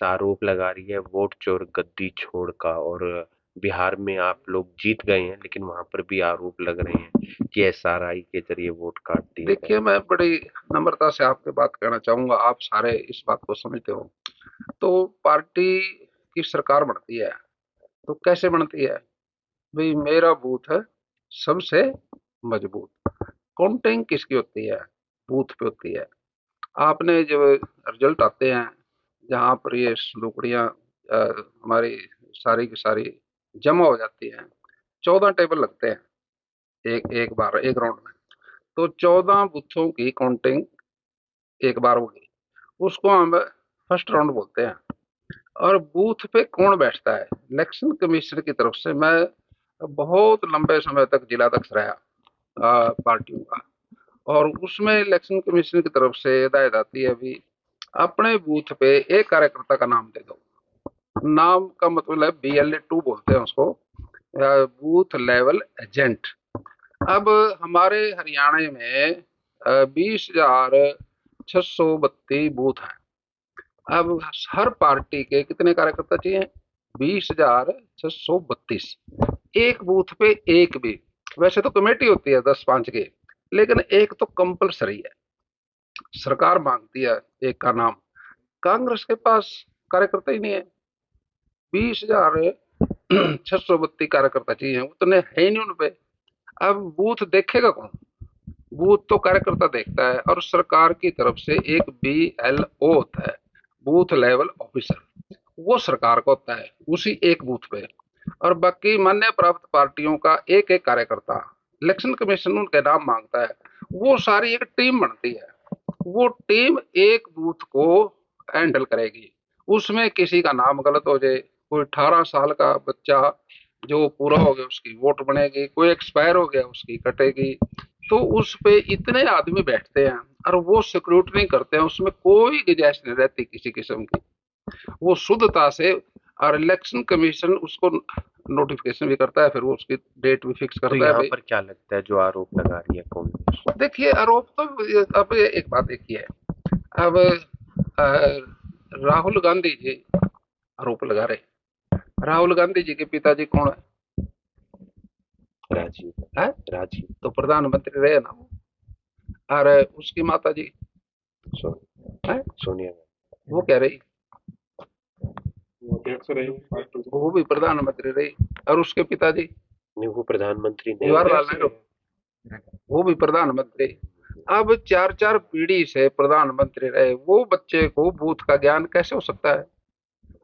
आरोप लगा रही है वोट चोर गद्दी छोड़ का। और बिहार में आप लोग जीत गए हैं, लेकिन वहां पर भी आरोप लग रहे हैं कि एसआरआई के जरिए वोट काट दिए गए। देखिए, मैं बड़ी नम्रता से आपसे बात करना चाहूंगा, आप सारे इस बात को समझते हो। तो पार्टी की सरकार बनती है तो कैसे बनती है? भाई, मेरा बूथ है सबसे मजबूत। काउंटिंग किसकी होती है? बूथ पे होती है। आपने जब रिजल्ट आते हैं, जहां पर ये लुकड़ियां हमारी सारी की सारी जमा हो जाती हैं, 14 टेबल लगते हैं एक एक बार एक राउंड में। तो 14 बूथों की काउंटिंग एक बार होगी, उसको हम फर्स्ट राउंड बोलते हैं। और बूथ पे कौन बैठता है? इलेक्शन कमीशन की तरफ से। मैं बहुत लंबे समय तक जिला अध्यक्ष रहा पार्टियों का, और उसमें इलेक्शन कमीशन की तरफ से हिदायत आती है भी, अपने बूथ पे एक कार्यकर्ता का नाम दे दो। नाम का मतलब है BLA 2 बोलते हैं उसको, बूथ लेवल एजेंट। अब हमारे हरियाणा में 20,632 बूथ हैं। अब हर पार्टी के कितने कार्यकर्ता चाहिए? 20,632। एक बूथ पे एक भी। वैसे तो कमेटी होती है 10-5 की, लेकिन एक तो कंपलसरी है, सरकार मांगती है एक का नाम। कांग्रेस के पास कार्यकर्ता ही नहीं है। 20,632 कार्यकर्ता चाहिए, उतने है ही नहीं उनपे। अब बूथ देखेगा कौन? बूथ तो कार्यकर्ता देखता है, और सरकार की तरफ से एक BLO होता है, बूथ लेवल ऑफिसर। वो सरकार का होता है उसी एक बूथ पे। और बाकी मान्य प्राप्त पार्टियों का एक एक कार्यकर्ता, इलेक्शन कमीशन उनके नाम मांगता है। वो सारी एक टीम बनती है। वो टीम एक बूथ को हैंडल करेगी। उसमें किसी का नाम गलत हो जाए, कोई 18 साल का बच्चा जो पूरा हो गया उसकी वोट बनेगी, कोई एक्सपायर हो गया उसकी कटेगी। तो उस पे इतने आदमी बैठते हैं, और वो स्क्रूटनी करते हैं, उसमें कोई गुंजाइश नहीं रहती किसी किस्म की। वो शुद्धता से। और इलेक्शन कमीशन उसको नोटिफिकेशन भी करता है, फिर वो उसकी डेट भी फिक्स तो करता है यहाँ भाई। पर क्या लगता है जो आरोप लगा रही है कांग्रेस? देखिए, आरोप तो अब एक बात एक ही है। अब राहुल गांधी जी आरोप लगा रहे। राहुल गांधी जी के पिताजी कौन राजीव। है? राजीव। तो प्रधानमंत्री रहे ना वो। और उसकी माता जी सो, है, सोनिया गांधी। वो कह रही, वो अध्यक्ष रहे पार्टी के। वो भी प्रधानमंत्री रही। और उसके पिताजी नहीं, वो प्रधानमंत्री नहीं है। जवाहरलाल नेहरू, वो भी प्रधानमंत्री। अब चार चार पीढ़ी से प्रधानमंत्री रहे, वो बच्चे को बूथ का ज्ञान कैसे हो सकता है?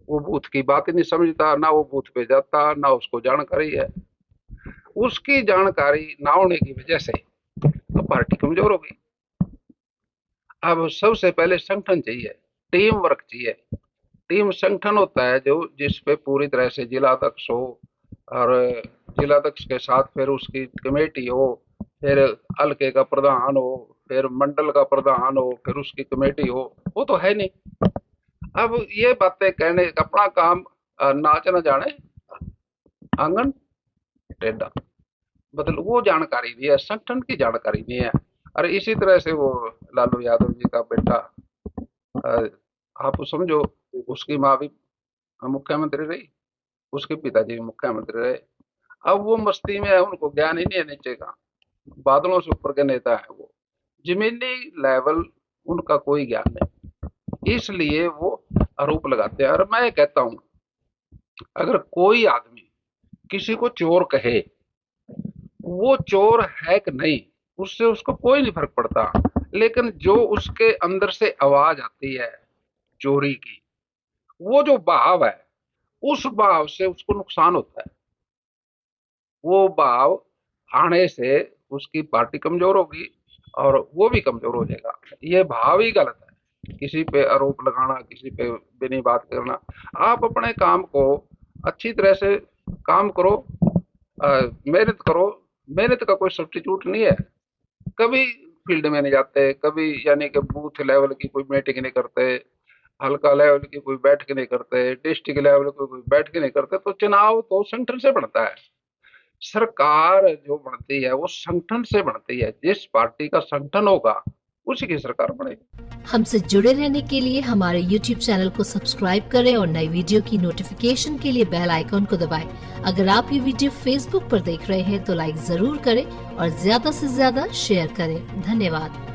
वो बूथ की बात ही नहीं समझता, ना वो बूथ पे जाता, ना उसको जानकारी है। उसकी जानकारी ना होने की वजह से तो पार्टी कमजोर हो गई। अब सबसे पहले संगठन चाहिए, टीम वर्क चाहिए। टीम संगठन होता है जो जिस पे पूरी तरह से जिला अध्यक्ष हो, और जिला अध्यक्ष के साथ फिर उसकी कमेटी हो, फिर हल्के का प्रधान हो, फिर मंडल का प्रधान हो, फिर उसकी कमेटी हो। वो तो है नहीं। अब ये बातें कहने, अपना काम नाच न जाने आंगन टेढ़ा। मतलब वो जानकारी नहीं है, संगठन की जानकारी नहीं है। और इसी तरह से वो लालू यादव जी का बेटा, अ, आप समझो, उसकी माँ भी मुख्यमंत्री रही, उसके पिताजी भी मुख्यमंत्री रहे। अब वो मस्ती में है, उनको ज्ञान ही नहीं है नीचे का। बादलों से ऊपर के नेता है वो, जमीनी लेवल उनका कोई ज्ञान नहीं। इसलिए वो आरोप लगाते हैं। और मैं कहता हूं, अगर कोई आदमी किसी को चोर कहे, वो चोर है कि नहीं, उससे उसको कोई नहीं फर्क पड़ता। लेकिन जो उसके अंदर से आवाज आती है चोरी की, वो जो भाव है, उस भाव से उसको नुकसान होता है। वो भाव आने से उसकी पार्टी कमजोर होगी, और वो भी कमजोर हो जाएगा। ये भाव ही गलत है, किसी पे आरोप लगाना, किसी पे बिनी बात करना। आप अपने काम को अच्छी तरह से काम करो, मेहनत करो। मेहनत का कोई सब्स्टिट्यूट नहीं है। कभी फील्ड में नहीं जाते, कभी यानी कि बूथ लेवल की कोई मीटिंग नहीं करते, हल्का लेवल की कोई बैठक नहीं करते, डिस्ट्रिक्ट लेवल की कोई बैठक नहीं करते। तो चुनाव तो संगठन से बनता है। सरकार जो बनती है वो संगठन से बनती है। जिस पार्टी का संगठन होगा, उसी की सरकार बनेगी। हमसे जुड़े रहने के लिए हमारे YouTube चैनल को सब्सक्राइब करें और नई वीडियो की नोटिफिकेशन के लिए बेल आइकॉन को दबाएं। अगर आप ये वीडियो Facebook पर देख रहे हैं तो लाइक जरूर करें और ज्यादा से ज्यादा शेयर करें। धन्यवाद।